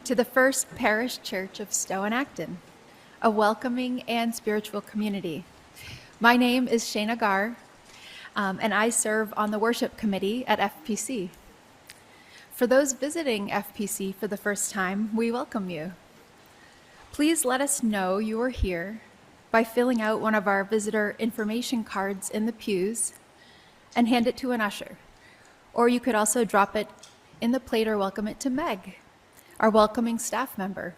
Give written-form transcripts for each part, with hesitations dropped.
to the First Parish Church of Stowe and Acton, a welcoming and spiritual community. My name is Shana Garr, and I serve on the worship committee at FPC. For those visiting FPC for the first time, we welcome you. Please let us know you are here by filling out one of our visitor information cards in the pews and hand it to an usher. Or you could also drop it in the plate or welcome it to Meg, our welcoming staff member.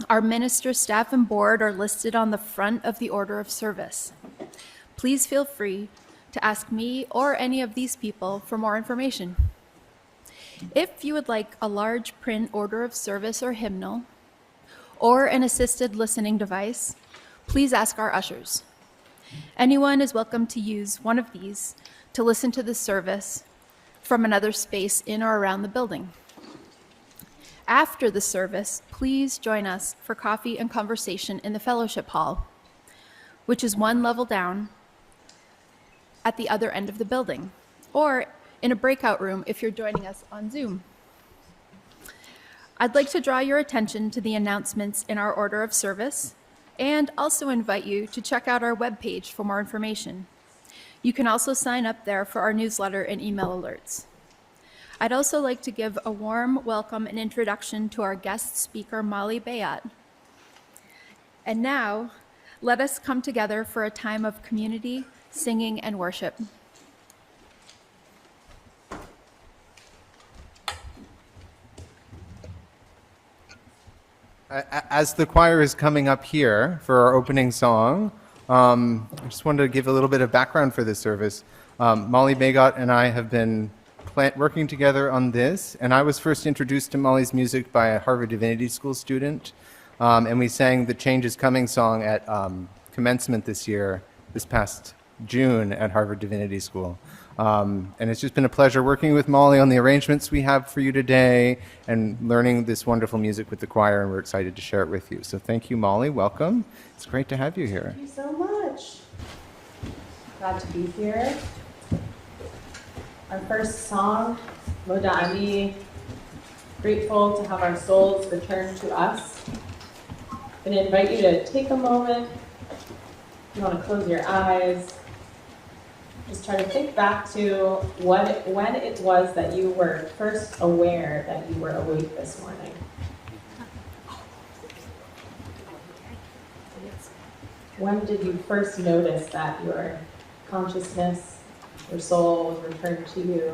Our minister, staff, and board are listed on the front of the order of service. Please feel free to ask me or any of these people for more information. If you would like a large print order of service or hymnal, or an assisted listening device, please ask our ushers. Anyone is welcome to use one of these to listen to the service from another space in or around the building. After the service, please join us for coffee and conversation in the fellowship hall, which is one level down at the other end of the building, or in a breakout room if you're joining us on Zoom. I'd like to draw your attention to the announcements in our order of service and also invite you to check out our webpage for more information. You can also sign up there for our newsletter and email alerts. I'd also like to give a warm welcome and introduction to our guest speaker, Molly Bayat. And now, let us come together for a time of community, singing, and worship. As the choir is coming up here for our opening song, I just wanted to give a little bit of background for this service. Molly Bajgot and I have been working together on this, and I was first introduced to Molly's music by a Harvard Divinity School student, and we sang the Change is Coming song at commencement this past June at Harvard Divinity School. And it's just been a pleasure working with Molly on the arrangements we have for you today and learning this wonderful music with the choir, and we're excited to share it with you. So thank you, Molly. Welcome. It's great to have you here. Thank you so much. Glad to be here. Our first song, Modah Ani, grateful to have our souls return to us. I'm going to invite you to take a moment. You want to close your eyes. Just try to think back to when it was that you were first aware that you were awake this morning. When did you first notice that your consciousness, your soul was returned to you?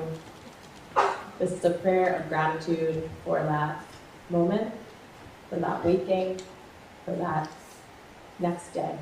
This is a prayer of gratitude for that moment, for that waking, for that next day.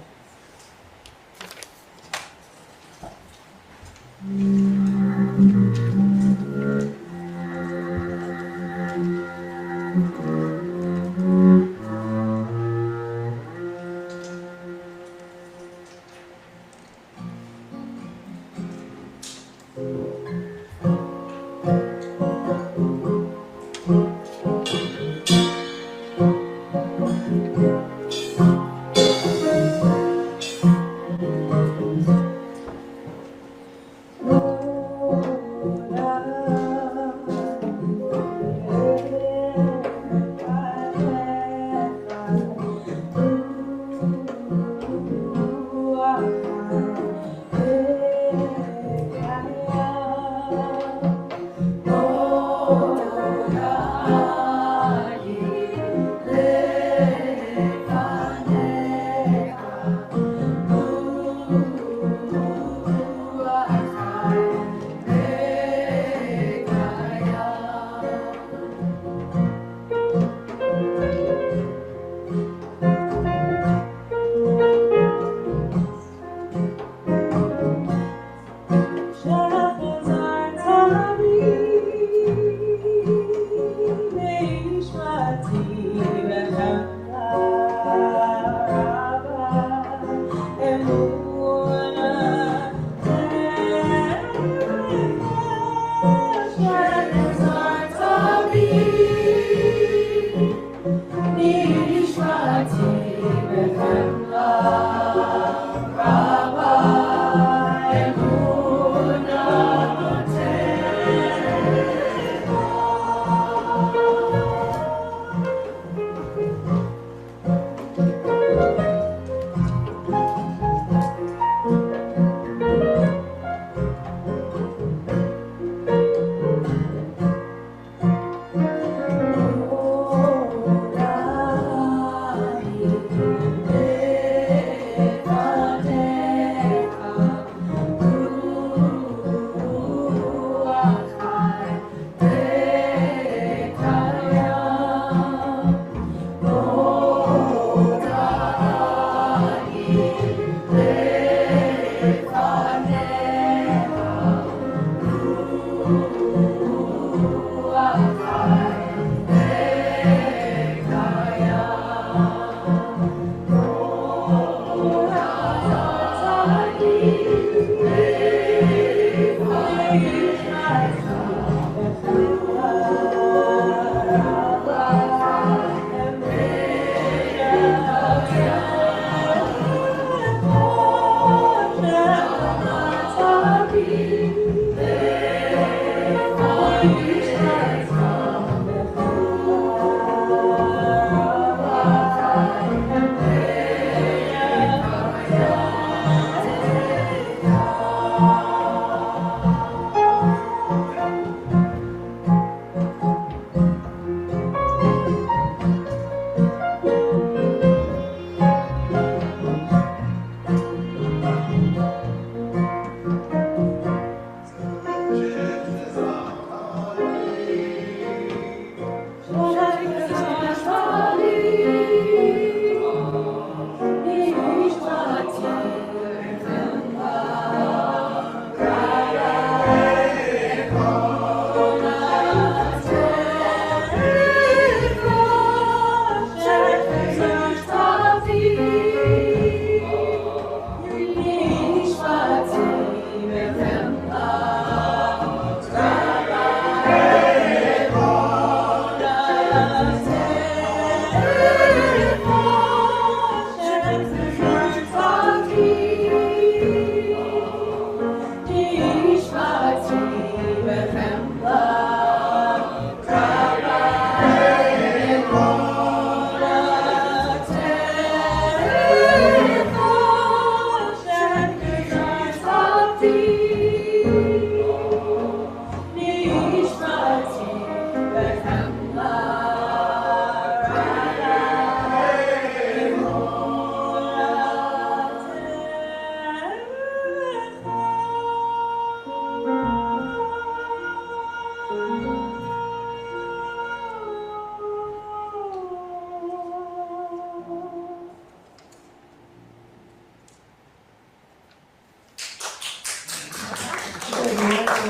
I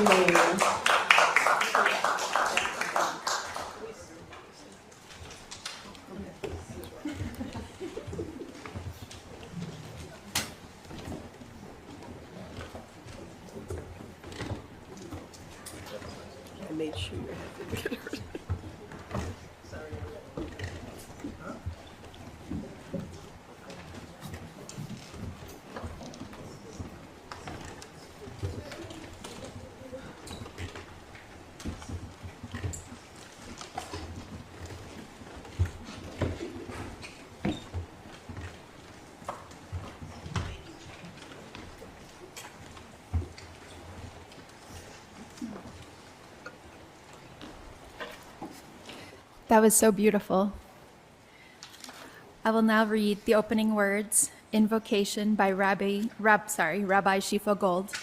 made sure you had to get her. That was so beautiful. I will now read the opening words, Invocation by Rabbi Shefa Gold.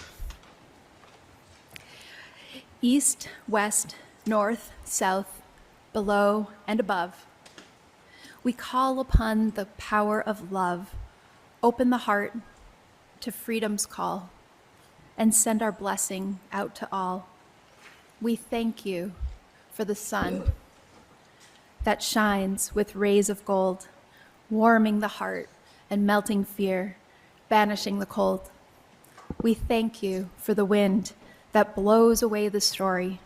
East, west, north, south, below, and above, we call upon the power of love. Open the heart to freedom's call and send our blessing out to all. We thank you for the sun that shines with rays of gold, warming the heart and melting fear, banishing the cold. We thank you for the wind that blows away the story,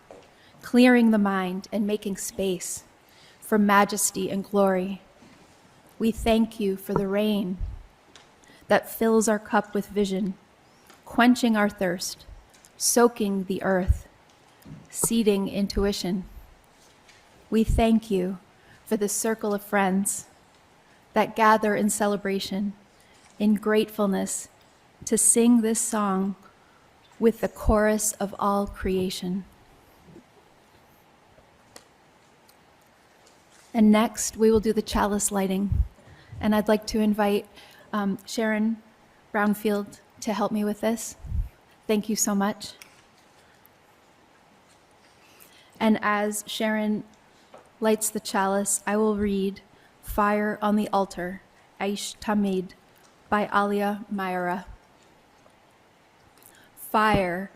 clearing the mind and making space for majesty and glory. We thank you for the rain that fills our cup with vision, quenching our thirst, soaking the earth, seeding intuition. We thank you for the circle of friends that gather in celebration, in gratefulness, to sing this song with the chorus of all creation. And next, we will do the chalice lighting. And I'd like to invite Sharon Brownfield to help me with this. Thank you so much. And as Sharon lights the chalice, I will read Fire on the Altar, Aish Tamid, by Alia Meira. Fire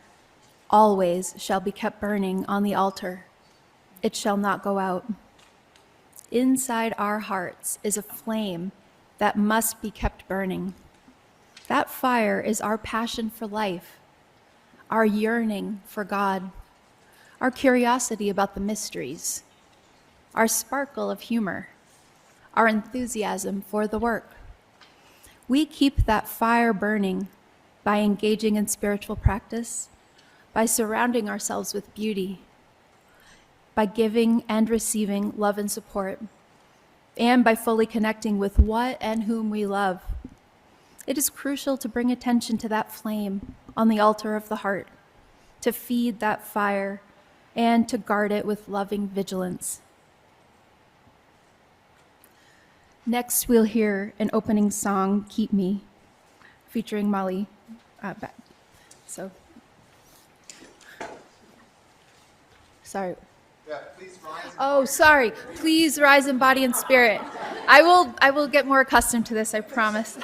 always shall be kept burning on the altar. It shall not go out. Inside our hearts is a flame that must be kept burning. That fire is our passion for life, our yearning for God, our curiosity about the mysteries, our sparkle of humor, our enthusiasm for the work. We keep that fire burning by engaging in spiritual practice, by surrounding ourselves with beauty, by giving and receiving love and support, and by fully connecting with what and whom we love. It is crucial to bring attention to that flame on the altar of the heart, to feed that fire, and to guard it with loving vigilance. Next, we'll hear an opening song, Keep Me, featuring Molly. Sorry. Yeah, please rise. Oh, sorry. Please rise in body and spirit. I will get more accustomed to this, I promise.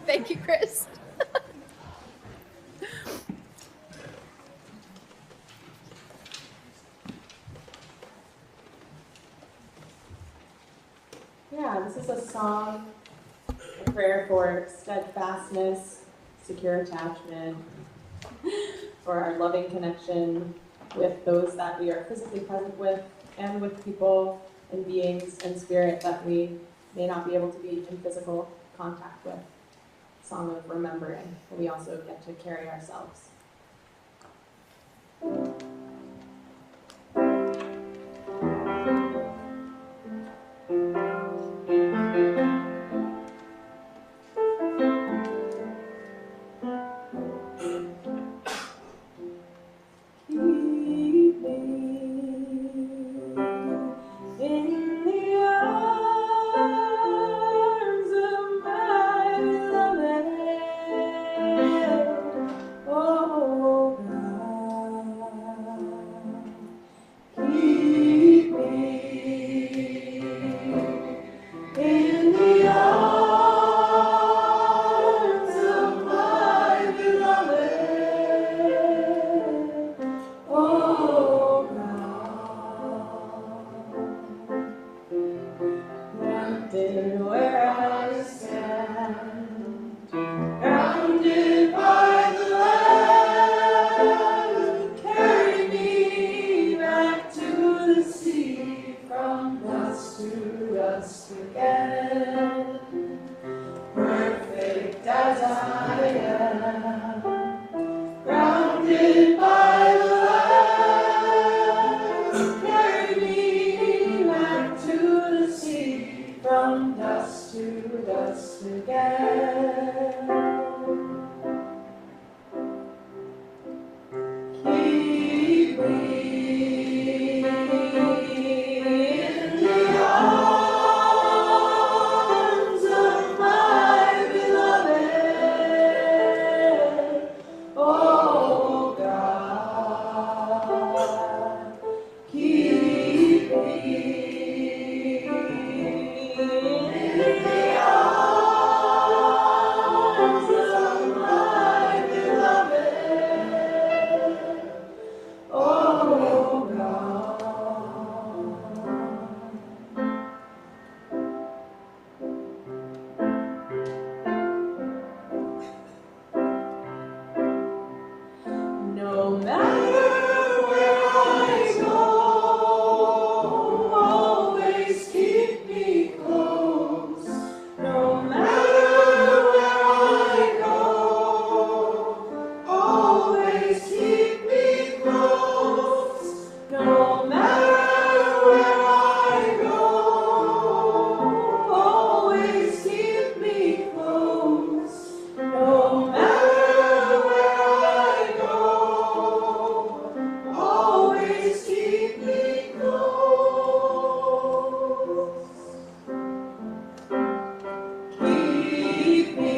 Thank you, Chris. Yeah, this is a song, a prayer for steadfastness, secure attachment, for our loving connection with those that we are physically present with, and with people and beings and spirit that we may not be able to be in physical contact with. Song of remembering, but we also get to carry ourselves. planted where I stand, grounded by the land, carry me back to the sea, from dust to dust again, perfect as I am, grounded by the land, carry me back to the sea, from dust to dust again. Keep me in the arms of my beloved, oh God. Keep me in the arms of my beloved, oh God. No matter where I go, always keep me close. No matter where I go, always keep me close. No matter where I go, always keep me close. No matter where I go, always keep me close. Keep me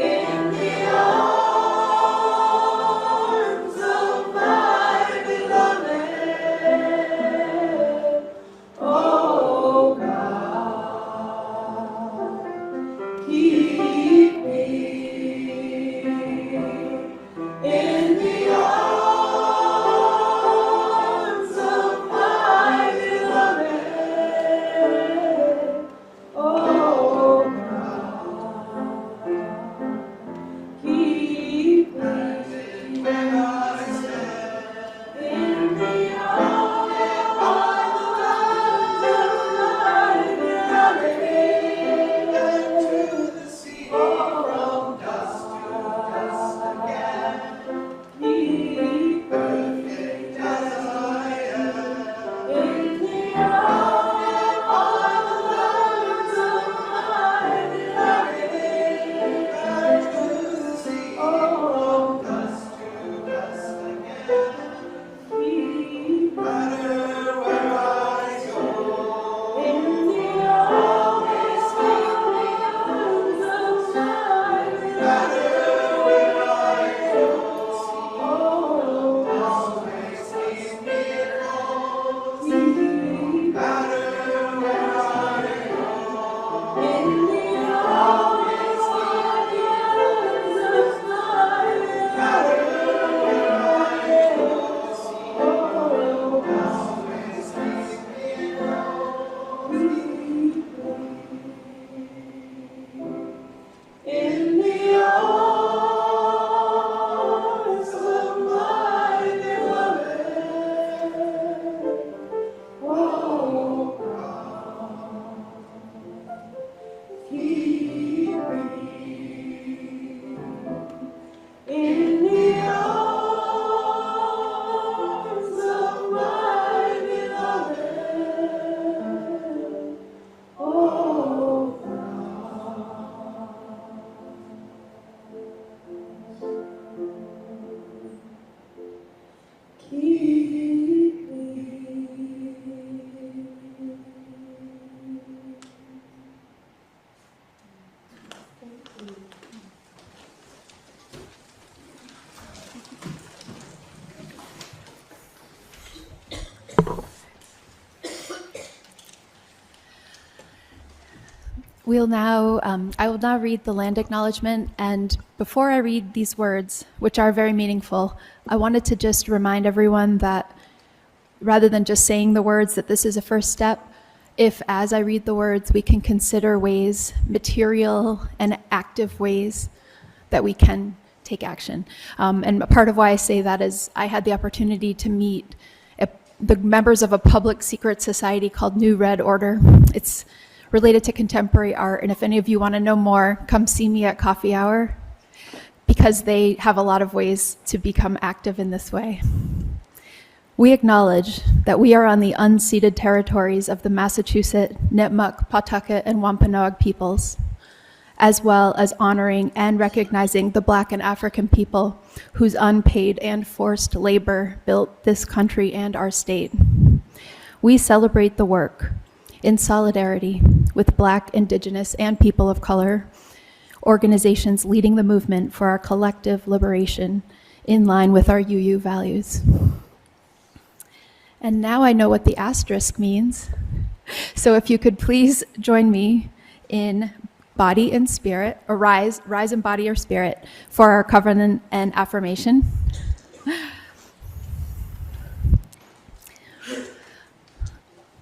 in the arms of my beloved, oh God. Keep me in the arms of my beloved, oh God. Keep me in the arms of my beloved, to the sea, from dust to dust again. Keep perfect as I am, in the arms of my beloved, to the sea, from dust to dust again. Keep matter where I go, in the arms of my beloved, where I go, always keep me close. Matter where I go, in the arms of my beloved, where I go, always keep me in the arms of my beloved, oh God. Keep me in the arms of my beloved, oh God. Keep me. I will now read the land acknowledgement, and before I read these words, which are very meaningful, I wanted to just remind everyone that rather than just saying the words, that this is a first step. if as I read the words, we can consider ways, material and active ways, that we can take action. And part of why I say that is I had the opportunity to meet the members of a public secret society called New Red Order. It's related to contemporary art, and if any of you want to know more, come see me at coffee hour, because they have a lot of ways to become active in this way. We acknowledge that we are on the unceded territories of the Massachusetts, Nipmuc, Pawtucket, and Wampanoag peoples, as well as honoring and recognizing the Black and African people whose unpaid and forced labor built this country and our state. We celebrate the work in solidarity with Black, Indigenous, and people of color organizations leading the movement for our collective liberation in line with our UU values. And now I know what the asterisk means. So if you could please join me in body and spirit, or rise in body or spirit for our covenant and affirmation.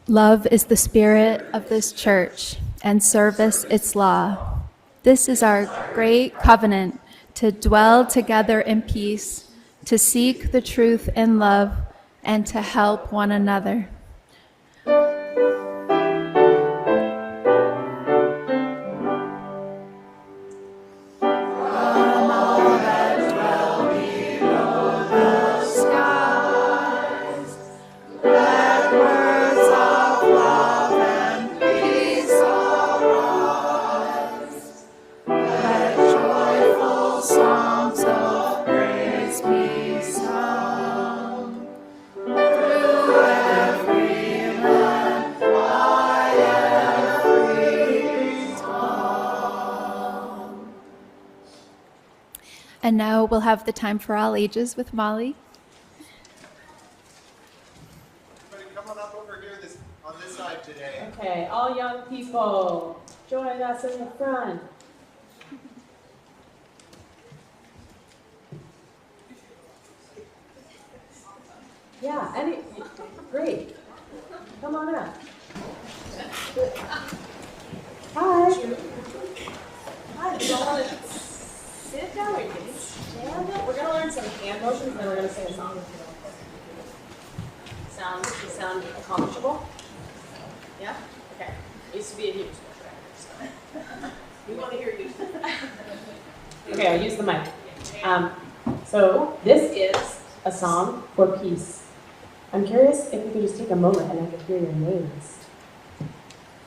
Love is the spirit of this church, and service its law. This is our great covenant, to dwell together in peace, to seek the truth in love, and to help one another. And now we'll have the time for all ages with Molly. Everybody come on up over here on this side today. Okay, all young people, join us in the front. Yeah, great. Come on up. Hi. Hi, do you want to sit down or you can stand up? We're going to learn some hand motions and then we're going to sing a song. Sound accomplishable? Yeah? Okay. It used to be a huge so we want to hear you. Okay, I'll use the mic. So this is a song for peace. I'm curious if we could just take a moment and I could hear your names.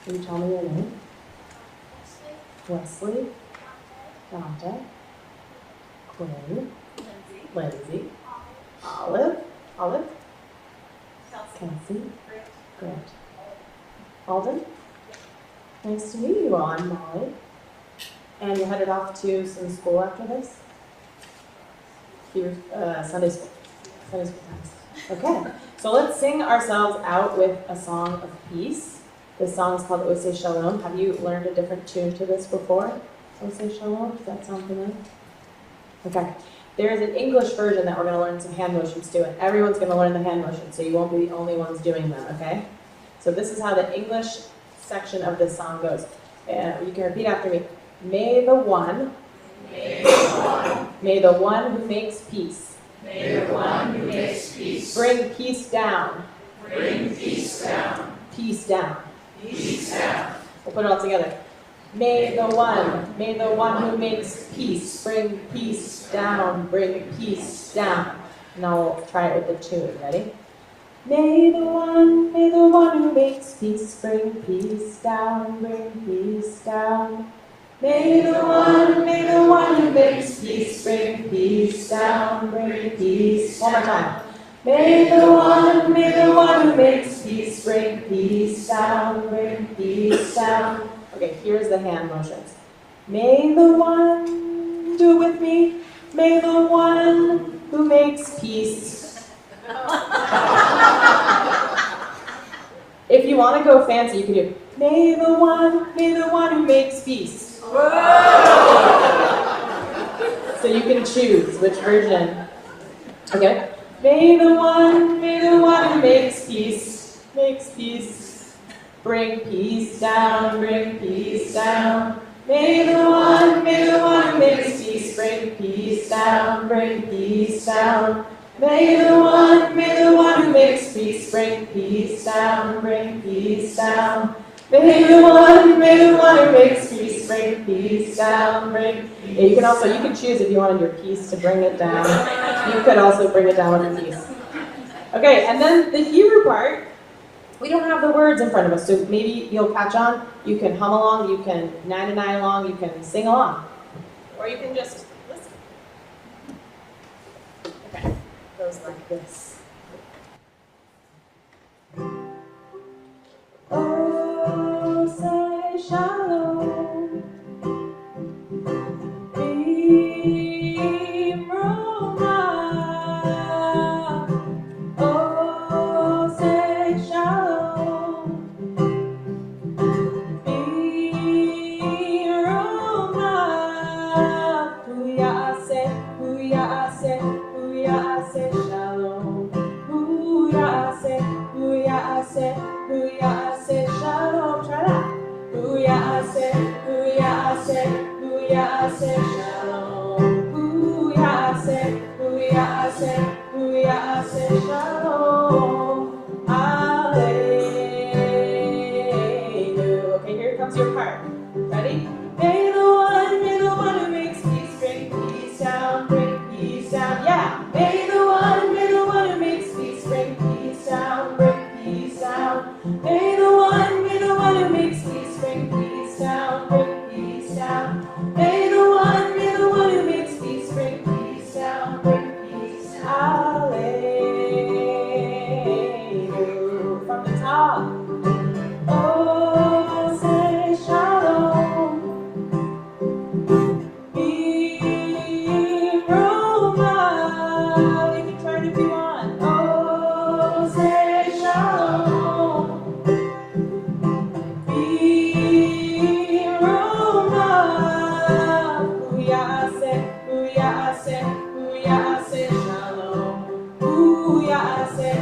Can you tell me your name? Wesley. Dante. Quinn. Lindsay. Olive. Kelsey. Grant. Alden. Nice to meet you all. I'm Molly. And you're headed off to some school after this? Sunday school. Sunday school class. Okay. So let's sing ourselves out with a song of peace. This song is called Ose Shalom. Have you learned a different tune to this before? Ose Shalom? Does that sound familiar? Okay. There is an English version that we're going to learn some hand motions to, and everyone's going to learn the hand motions, so you won't be the only ones doing them, okay? So this is how the English section of this song goes. You can repeat after me. May the one who makes peace, bring peace down. Peace down. We'll put it all together. May the one who makes peace, bring peace down. And I'll try it with the tune. Ready? May the one who makes peace, bring peace down. May the one who makes peace, bring peace down. One more time. May the one who makes peace, bring peace down. Okay, here's the hand motions. May the one, do it with me. May the one who makes peace. If you want to go fancy, you can do, may the one who makes peace. So you can choose which version. Okay. May the one who makes peace, bring peace down, bring peace down. May the one who makes peace bring peace down, bring peace down. May the one who makes peace bring peace down, bring peace down. May the one who makes peace bring peace down, bring. Yeah, you can choose if you wanted your peace to bring it down. You could also bring it down with a peace. Okay, and then the Hebrew part, we don't have the words in front of us, so maybe you'll catch on. You can hum along, you can na-na-na along, you can sing along. Or you can just listen. Okay, it goes like this. Oh, say shalom. Be ruach. Oh, say shalom. Be ruach. Huyase shalom. Huyase shalom. Try that. Huyase shalom. Huyase shalom. Alleluia. Okay, here comes your part. Ready? May the one who makes peace bring peace down, bring peace down. Yeah. May the one who makes peace bring peace down, bring peace down. May the one who makes peace bring peace down, bring peace down. May the one who makes peace bring peace down, bring peace down. Hallelujah. From the top. Oh, say shalom. Be ruach. You can try it if you want. Oh, say shalom. Be ruach. Huyase shalom. Huyase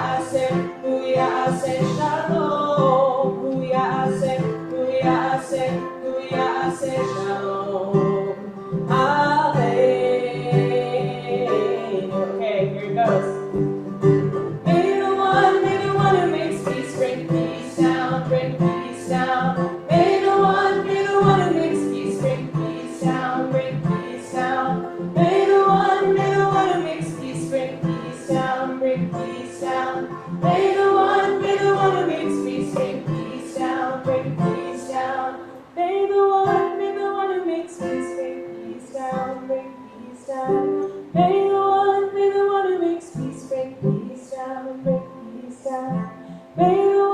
shalom. Huyase shalom. Alleluia. Okay, here it goes. May the one who makes peace bring peace down, bring peace down. May the one who makes peace bring peace down, bring peace down. May the one who makes peace bring peace down, bring peace down. May the one who makes peace bring peace down, bring peace down. May the one who makes peace bring peace down, bring peace down. May the one who makes peace bring peace down, bring peace down. May the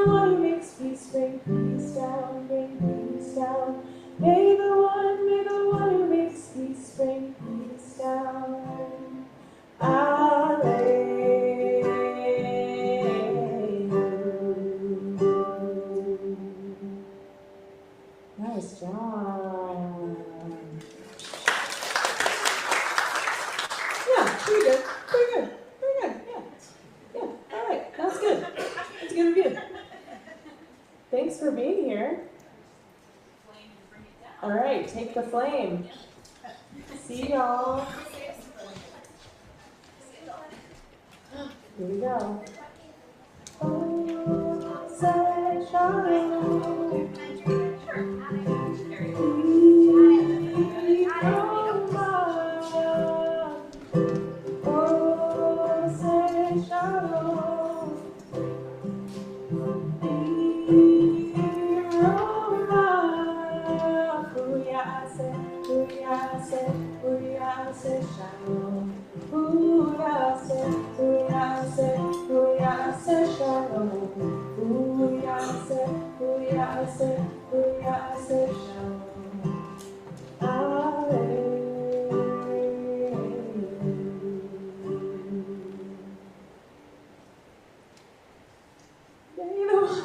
one who makes peace bring peace down, bring peace down. May the one who makes peace bring peace down. Alleluia. Nice job. Yeah, pretty good. Pretty good. Pretty good. Yeah. Yeah. All right. That's good. That's a good review. Thanks for being here. All right. Take the flame. See y'all. Here we go. Oh, say shalom.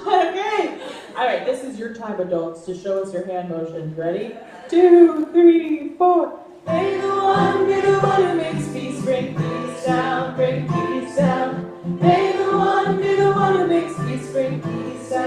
Okay. All right, this is your time, adults, to show us your hand motions. Ready? 2, 3, 4. May the one who makes peace bring peace down, bring peace down. May the one who makes peace bring peace down.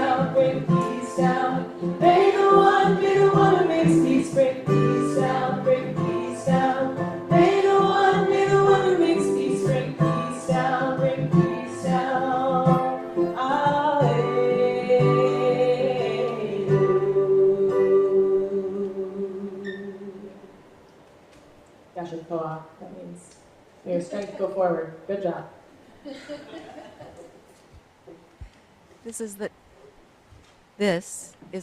Gasher Koach, that means may your strength go forward. Good job. This is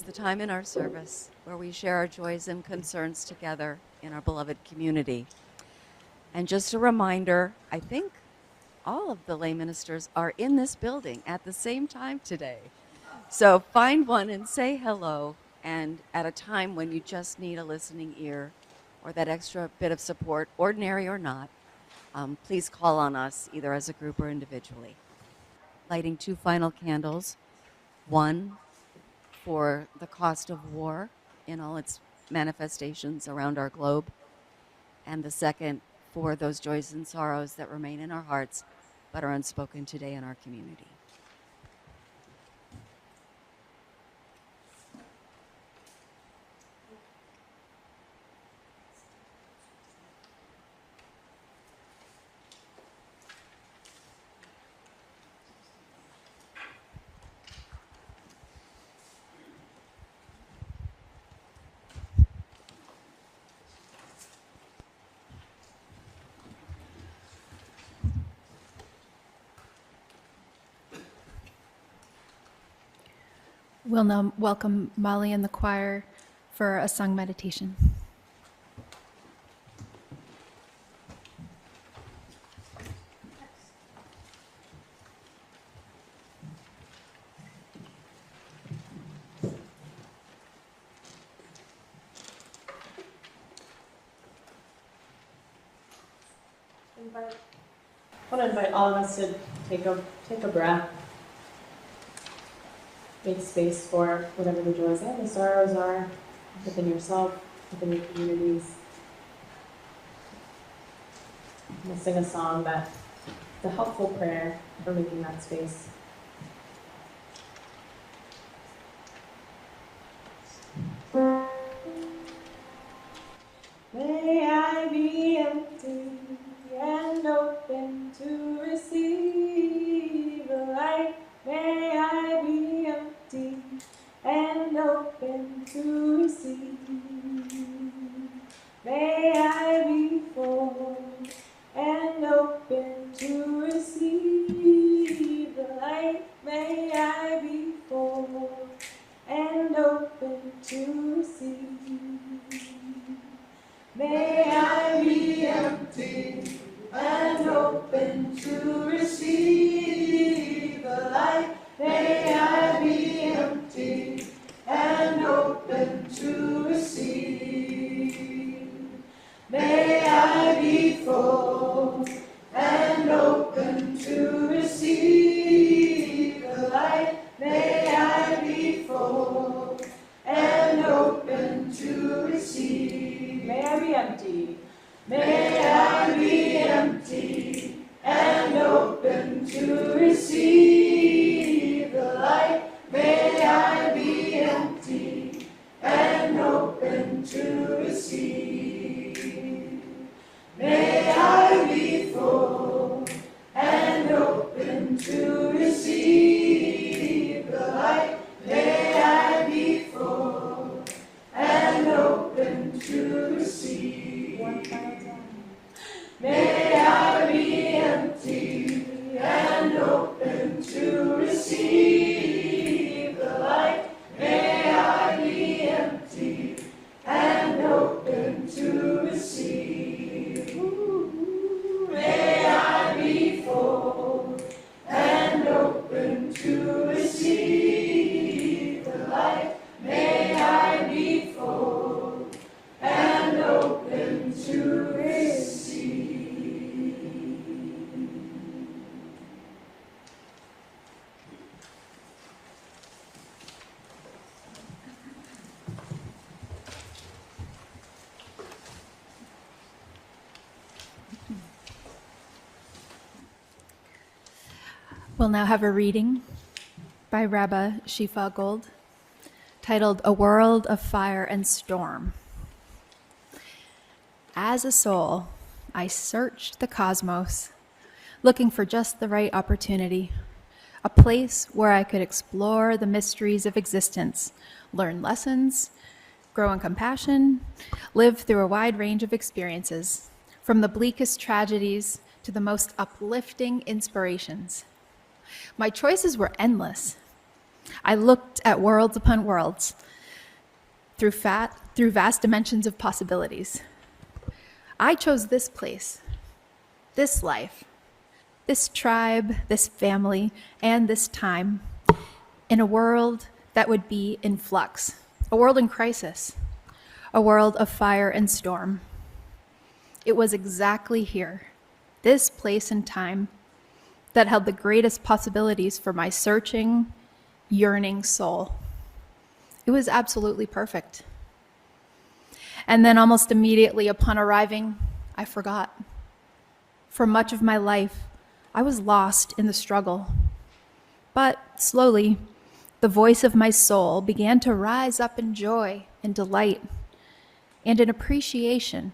the time in our service where we share our joys and concerns together in our beloved community. And just a reminder, I think all of the lay ministers are in this building at the same time today. So find one and say hello. And at a time when you just need a listening ear or that extra bit of support, ordinary or not, please call on us either as a group or individually. Lighting 2 final candles, one for the cost of war in all its manifestations around our globe, and the second for those joys and sorrows that remain in our hearts but are unspoken today in our community. We'll now welcome Molly and the choir for a sung meditation. I want to invite all of us to take a breath. Make space for whatever the joys and the sorrows are within yourself, within your communities. We'll sing a song that's a helpful prayer for making that space. May I be empty and open to receive the light. May I be empty and open to receive. May I be full and open to receive the light. May I be full and open to receive. May I be empty and open to receive the light. May I be empty and open to receive. May I be full and open to receive the light. May I be full and open to receive. May I be empty. May I be empty and open to receive the light. May I be empty and open to receive. May I be full and open to receive the light. May I be full and open to receive. One final time. May I be empty and open to receive the light. May I be empty and open to receive. May I be full and open to receive the light. May I be full and open to receive. We'll now have a reading by Rabbi Shefa Gold titled A World of Fire and Storm. As a soul, I searched the cosmos, looking for just the right opportunity, a place where I could explore the mysteries of existence, learn lessons, grow in compassion, live through a wide range of experiences, from the bleakest tragedies to the most uplifting inspirations. My choices were endless. I looked at worlds upon worlds through vast dimensions of possibilities. I chose this place, this life, this tribe, this family, and this time in a world that would be in flux, a world in crisis, a world of fire and storm. It was exactly here, this place and time, that held the greatest possibilities for my searching, yearning soul. It was absolutely perfect. And then almost immediately upon arriving, I forgot. For much of my life, I was lost in the struggle. But slowly, the voice of my soul began to rise up in joy and delight and in appreciation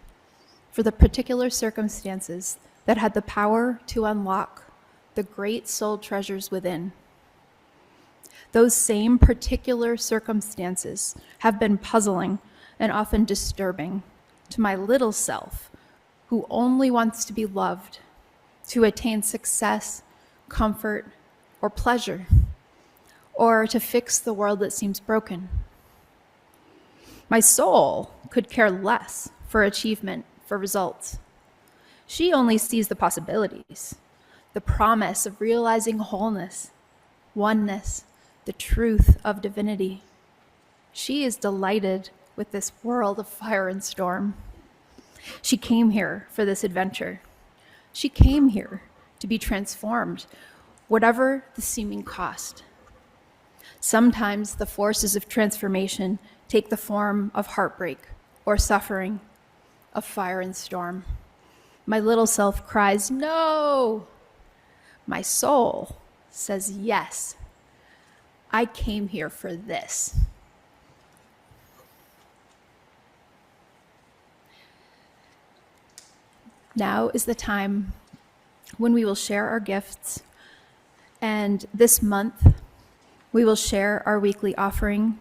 for the particular circumstances that had the power to unlock the great soul treasures within. Those same particular circumstances have been puzzling and often disturbing to my little self, who only wants to be loved, to attain success, comfort, or pleasure, or to fix the world that seems broken. My soul could care less for achievement, for results. She only sees the possibilities, the promise of realizing wholeness, oneness, the truth of divinity. She is delighted with this world of fire and storm. She came here for this adventure. She came here to be transformed, whatever the seeming cost. Sometimes the forces of transformation take the form of heartbreak or suffering, of fire and storm. My little self cries, "No!" My soul says, "Yes, I came here for this." Now is the time when we will share our gifts, and this month we will share our weekly offering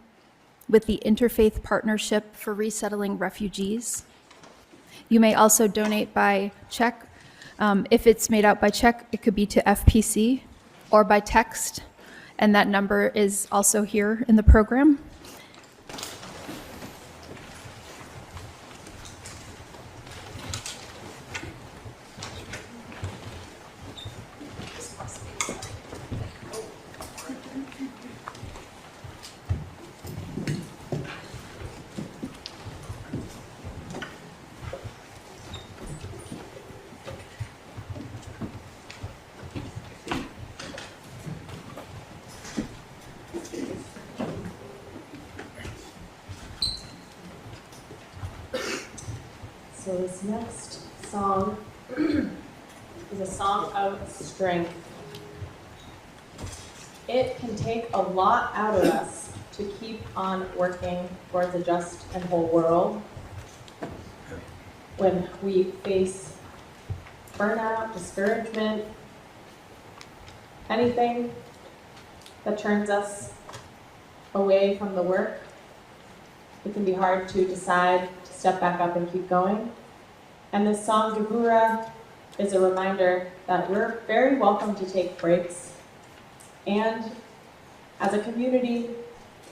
with the Interfaith Partnership for Resettling Refugees. You may also donate by check. If it's made out by check, it could be to FPC or by text, and that number is also here in the program. So this next song is a song of strength. It can take a lot out of us to keep on working towards a just and whole world. When we face burnout, discouragement, anything that turns us away from the work, it can be hard to decide to step back up and keep going. And this song, Gevura, is a reminder that we're very welcome to take breaks. And as a community,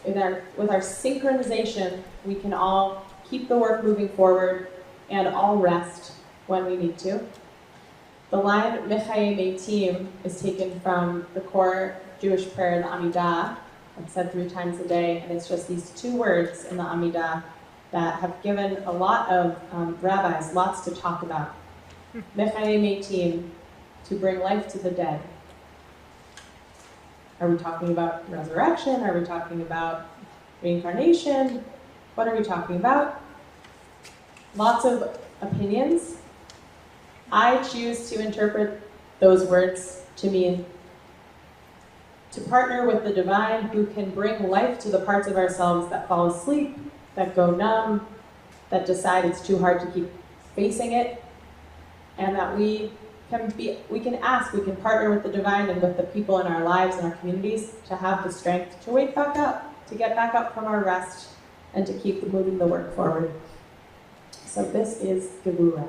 with our synchronization, we can all keep the work moving forward and all rest when we need to. The line Mechayei Meitim is taken from the core Jewish prayer, the Amidah. It's said 3 times a day, and it's just these 2 words in the Amidah that have given a lot of rabbis lots to talk about. Mechayei Meitim, to bring life to the dead. Are we talking about resurrection? Are we talking about reincarnation? What are we talking about? Lots of opinions. I choose to interpret those words to mean to partner with the divine who can bring life to the parts of ourselves that fall asleep, that go numb, that decide it's too hard to keep facing it, and that we we can ask, we can partner with the divine and with the people in our lives and our communities to have the strength to wake back up, to get back up from our rest, and to keep moving the work forward. So this is Gevura.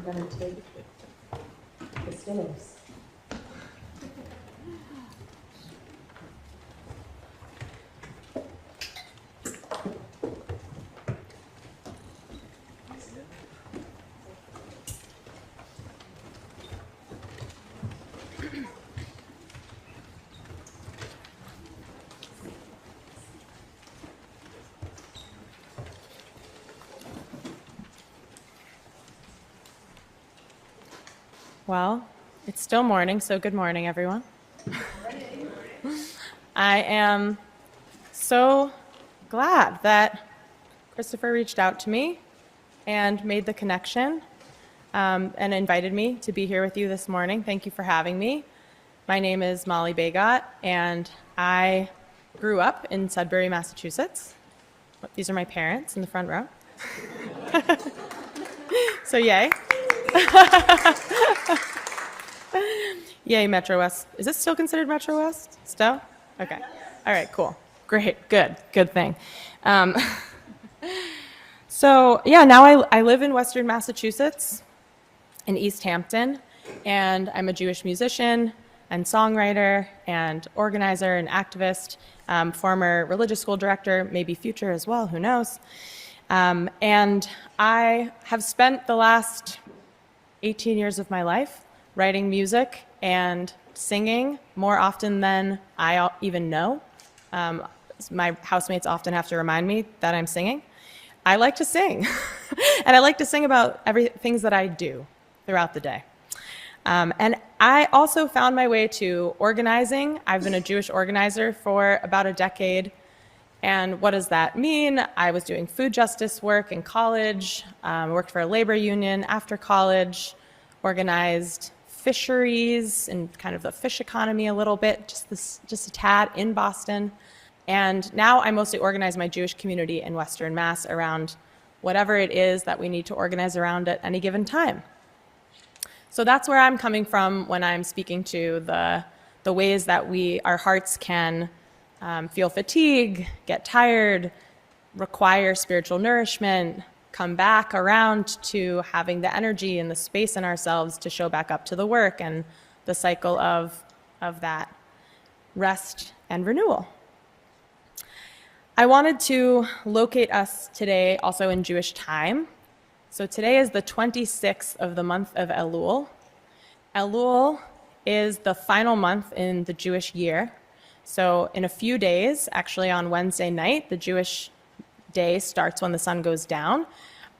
we're going to take the stairs. Well, it's still morning, so good morning, everyone. I am so glad that Christopher reached out to me and made the connection and invited me to be here with you this morning. Thank you for having me. My name is Molly Bajgot, and I grew up in Sudbury, Massachusetts. These are my parents in the front row. So yay. Yay, Metro West. Is this still considered Metro West? Still? Okay. All right, cool. Great. Good thing. So yeah, now I live in Western Massachusetts, in East Hampton, and I'm a Jewish musician and songwriter and organizer and activist, former religious school director, maybe future as well, who knows. And I have spent the last 18 years of my life writing music and singing more often than I even know. My housemates often have to remind me that I'm singing. I like to sing, and I like to sing about things that I do throughout the day. And I also found my way to organizing. I've been a Jewish organizer for about a decade. And what does that mean? I was doing food justice work in college, worked for a labor union after college, organized fisheries and kind of the fish economy a little bit, just a tad in Boston. And now I mostly organize my Jewish community in Western Mass around whatever it is that we need to organize around at any given time. So that's where I'm coming from when I'm speaking to the ways that our hearts can feel fatigue, get tired, require spiritual nourishment, come back around to having the energy and the space in ourselves to show back up to the work and the cycle of that rest and renewal. I wanted to locate us today also in Jewish time. So today is the 26th of the month of Elul. Elul is the final month in the Jewish year. So in a few days, actually on Wednesday night, the Jewish day starts when the sun goes down.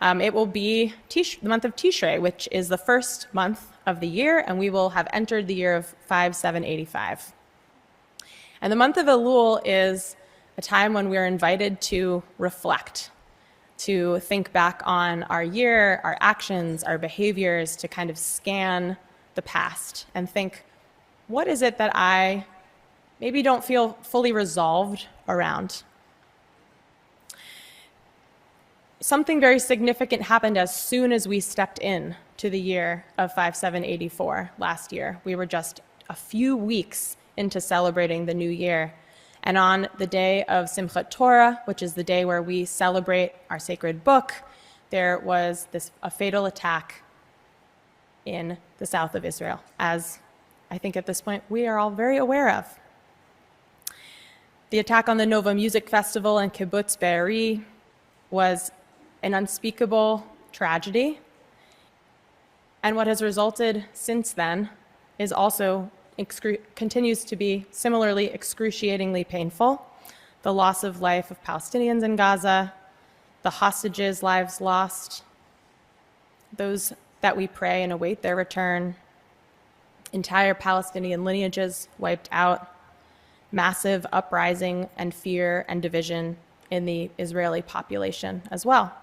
It will be the month of Tishrei, which is the first month of the year, and we will have entered the year of 5785. And the month of Elul is a time when we're invited to reflect, to think back on our year, our actions, our behaviors, to kind of scan the past and think, what is it that I maybe don't feel fully resolved around? Something very significant happened as soon as we stepped in to the year of 5784 last year. We were just a few weeks into celebrating the new year. And on the day of Simchat Torah, which is the day where we celebrate our sacred book, there was a fatal attack in the south of Israel, as I think at this point we are all very aware of. The attack on the Nova Music Festival in Kibbutz Be'eri was an unspeakable tragedy. And what has resulted since then is also continues to be similarly excruciatingly painful. The loss of life of Palestinians in Gaza, the hostages' lives lost, those that we pray and await their return, entire Palestinian lineages wiped out, massive uprising and fear and division in the Israeli population as well.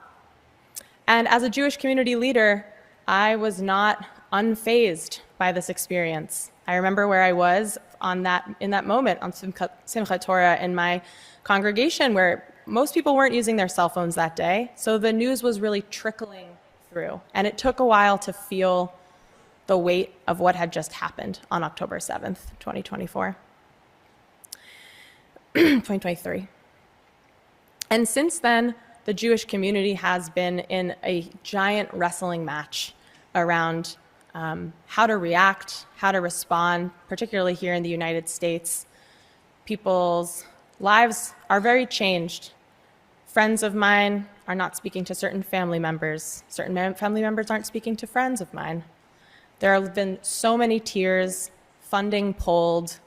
And as a Jewish community leader, I was not unfazed by this experience. I remember where I was in that moment on Simchat Torah in my congregation, where most people weren't using their cell phones that day. So the news was really trickling through. And it took a while to feel the weight of what had just happened on October 7th, 2023. And since then, the Jewish community has been in a giant wrestling match around how to react, how to respond, particularly here in the United States. People's lives are very changed. Friends of mine are not speaking to certain family members. Certain family members aren't speaking to friends of mine. There have been so many tears, funding pulled,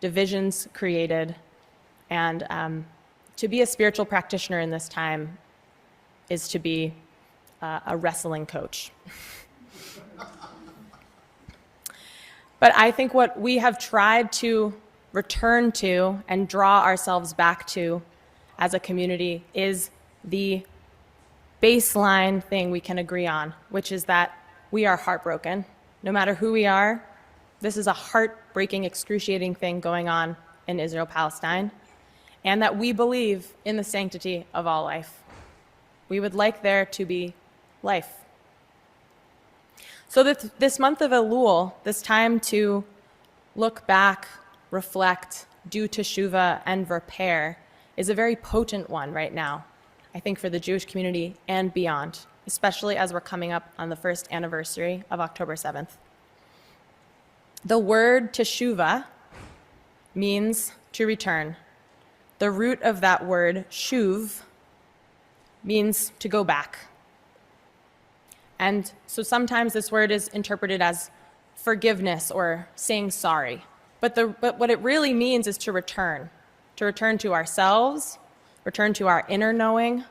divisions created, and to be a spiritual practitioner in this time is to be a wrestling coach. But I think what we have tried to return to and draw ourselves back to as a community is the baseline thing we can agree on, which is that we are heartbroken. No matter who we are, this is a heartbreaking, excruciating thing going on in Israel-Palestine, and that we believe in the sanctity of all life. We would like there to be life. So this month of Elul, this time to look back, reflect, do teshuvah, and repair, is a very potent one right now, I think, for the Jewish community and beyond, especially as we're coming up on the first anniversary of October 7th. The word teshuvah means to return. The root of that word, shuv, means to go back. And so sometimes this word is interpreted as forgiveness or saying sorry. But what it really means is to return to ourselves, return to our inner knowing,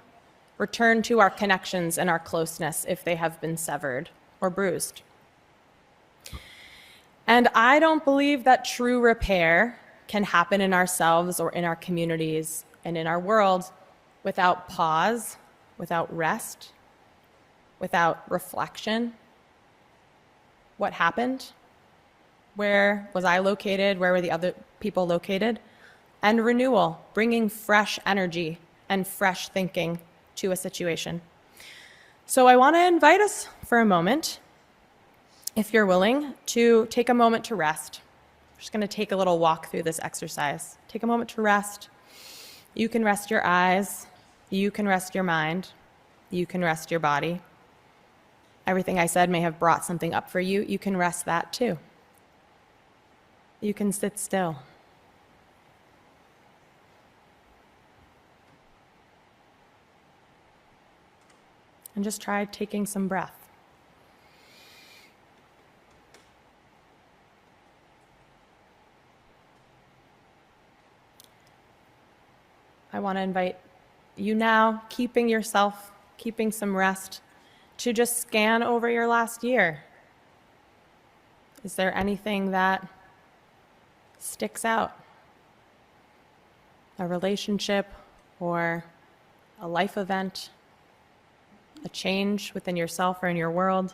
return to our connections and our closeness if they have been severed or bruised. And I don't believe that true repair can happen in ourselves or in our communities and in our world without pause, without rest, without reflection. What happened? Where was I located? Where were the other people located? And renewal, bringing fresh energy and fresh thinking to a situation. So I want to invite us for a moment, if you're willing, to take a moment to rest. We're just going to take a little walk through this exercise. Take a moment to rest. You can rest your eyes. You can rest your mind. You can rest your body. Everything I said may have brought something up for you. You can rest that too. You can sit still. And just try taking some breath. I want to invite you now, keeping some rest, to just scan over your last year. Is there anything that sticks out? A relationship or a life event? A change within yourself or in your world?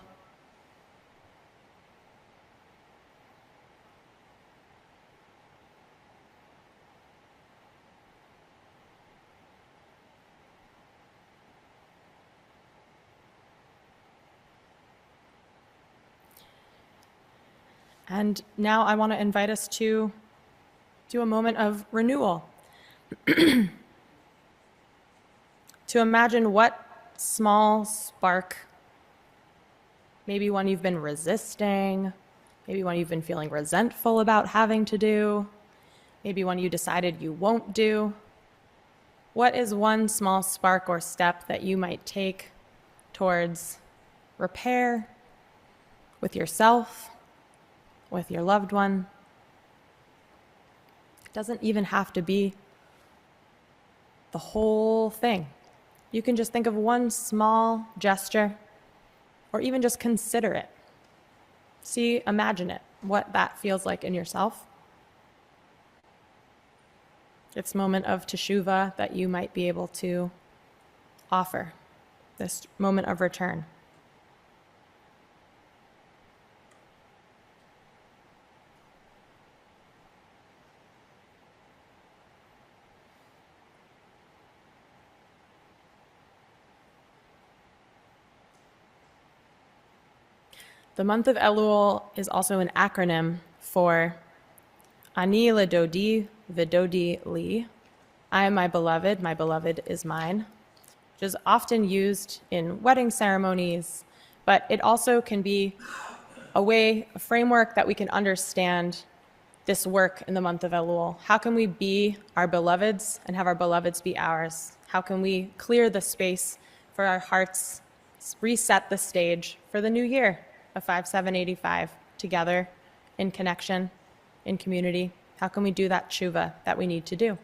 And now I want to invite us to do a moment of renewal. To imagine what small spark, maybe one you've been resisting, maybe one you've been feeling resentful about having to do, maybe one you decided you won't do. What is one small spark or step that you might take towards repair with yourself, with your loved one? It doesn't even have to be the whole thing. You can just think of one small gesture, or even just consider it. Imagine it, what that feels like in yourself. This moment of teshuvah that you might be able to offer, this moment of return. The month of Elul is also an acronym for Ani ledodi v'dodi li. I am my beloved is mine, which is often used in wedding ceremonies, but it also can be a framework that we can understand this work in the month of Elul. How can we be our beloveds and have our beloveds be ours? How can we clear the space for our hearts, reset the stage for the new year of 5785 together in connection, in community? How can we do that tshuva that we need to do?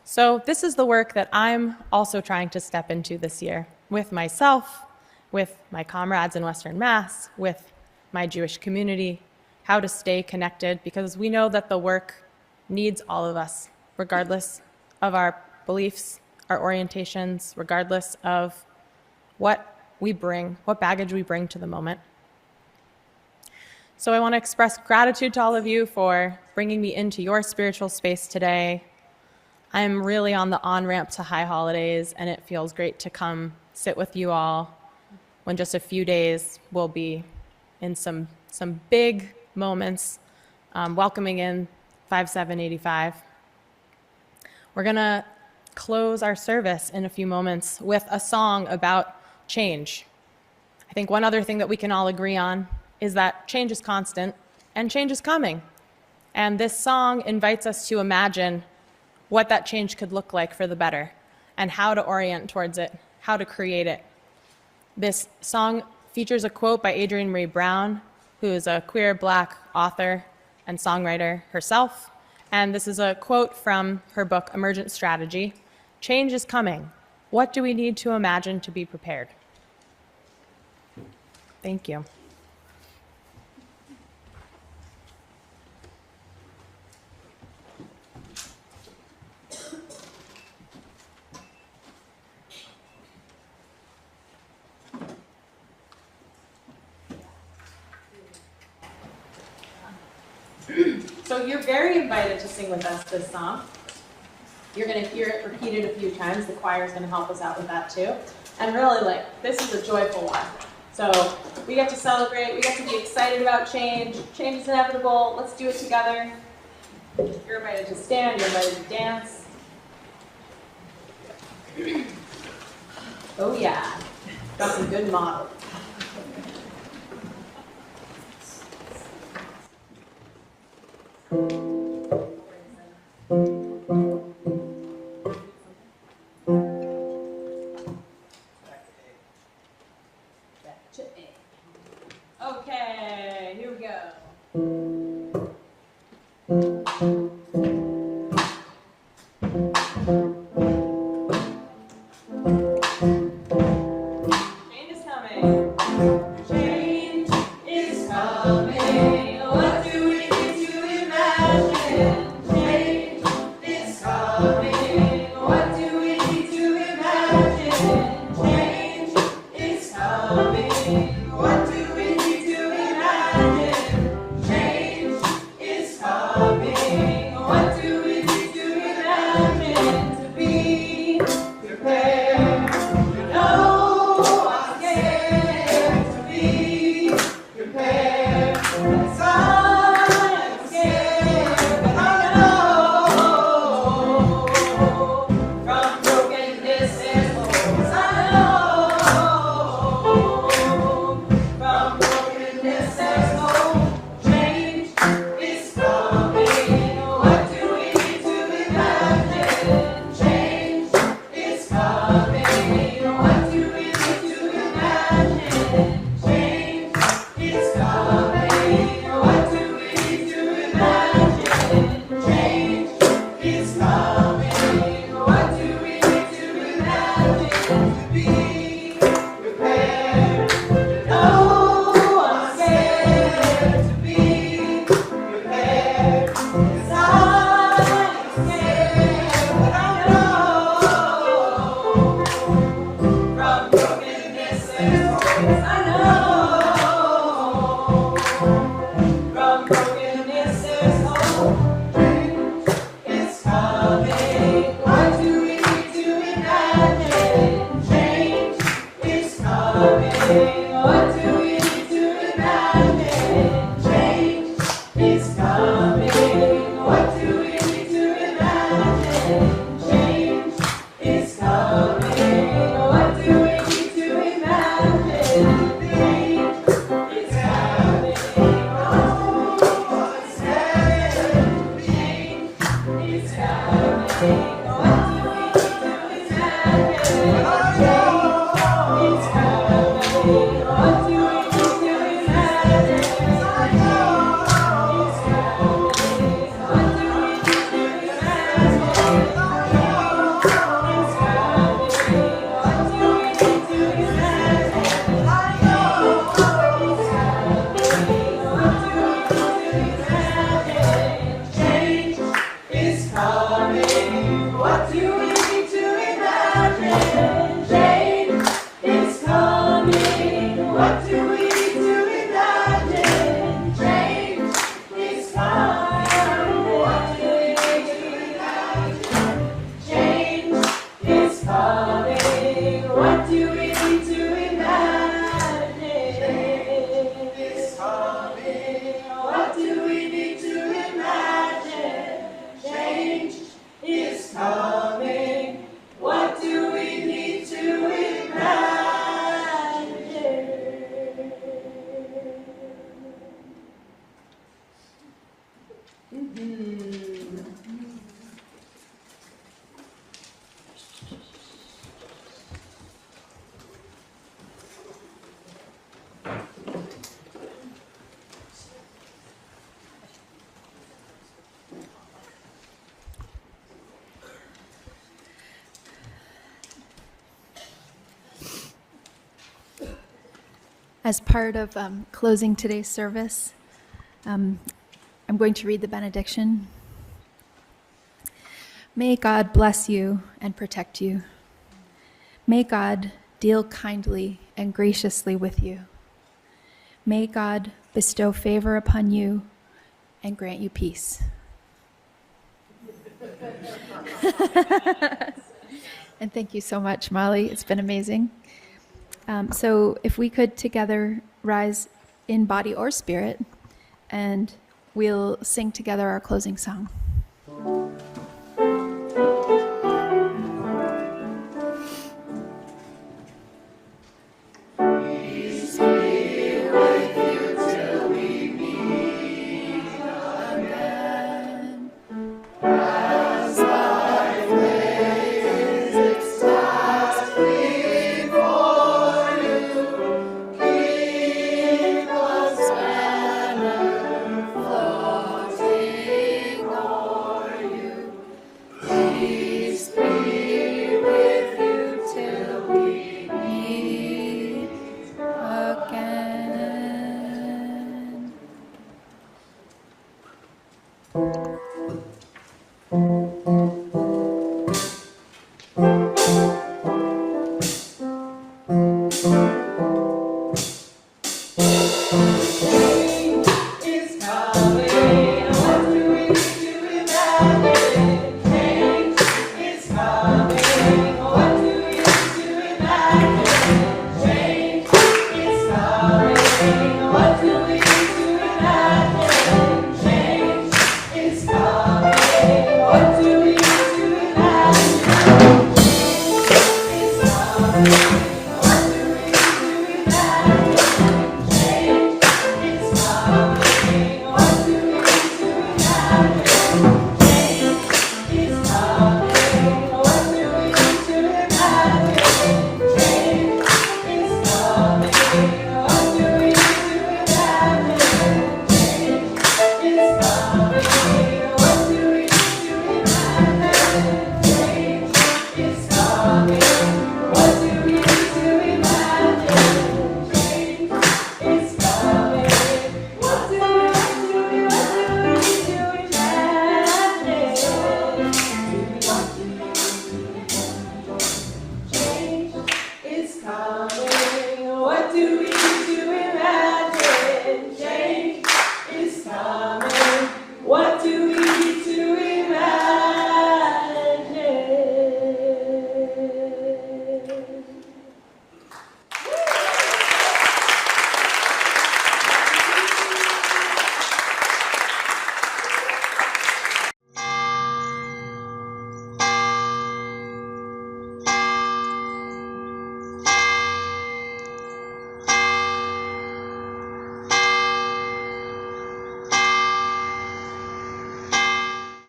So this is the work that I'm also trying to step into this year with myself, with my comrades in Western Mass, with my Jewish community, how to stay connected, because we know that the work needs all of us, regardless of our beliefs, our orientations, regardless of what we bring, what baggage we bring to the moment. So I want to express gratitude to all of you for bringing me into your spiritual space today. I'm really on the on-ramp to high holidays, and it feels great to come sit with you all when just a few days we'll be in some big moments, welcoming in 5785. We're going to close our service in a few moments with a song about change. I think one other thing that we can all agree on is that change is constant and change is coming. And this song invites us to imagine what that change could look like for the better and how to orient towards it, how to create it. This song features a quote by Adrienne Marie Brown, who is a queer Black author and songwriter herself. And this is a quote from her book, Emergent Strategy. Change is coming. What do we need to imagine to be prepared? Thank you. So you're very invited to sing with us this song. You're going to hear it repeated a few times. The choir is going to help us out with that too. And really, this is a joyful one. So we get to celebrate. We get to be excited about change. Change is inevitable. Let's do it together. You're invited to stand. You're invited to dance. Oh yeah, got some good models. Okay, here we go. Change is coming. Change is coming. What do we need to imagine? Change is coming. What do we need to imagine? Change is coming. What do we need to imagine? Change is coming. What do we need to imagine? To be prepared. You know I'm scared to be prepared. Yes, I'm scared, but I know from brokenness and holes. I know from brokenness and hope. Change is coming. What do we need to imagine? Change is coming. What do we need to imagine? Change is coming. What do we need to imagine? Change is coming. What do we need to imagine? To be prepared. No, I'm scared to be prepared. 'Cause I'm scared, but I know from brokenness and holes. I know from brokenness and hope. Change is coming. What do we need to imagine? Change is coming. What do we need to imagine? Change is coming. As part of closing today's service, I'm going to read the benediction. May God bless you and protect you. May God deal kindly and graciously with you. May God bestow favor upon you and grant you peace. And thank you so much, Molly. It's been amazing. So if we could together rise in body or spirit, and we'll sing together our closing song.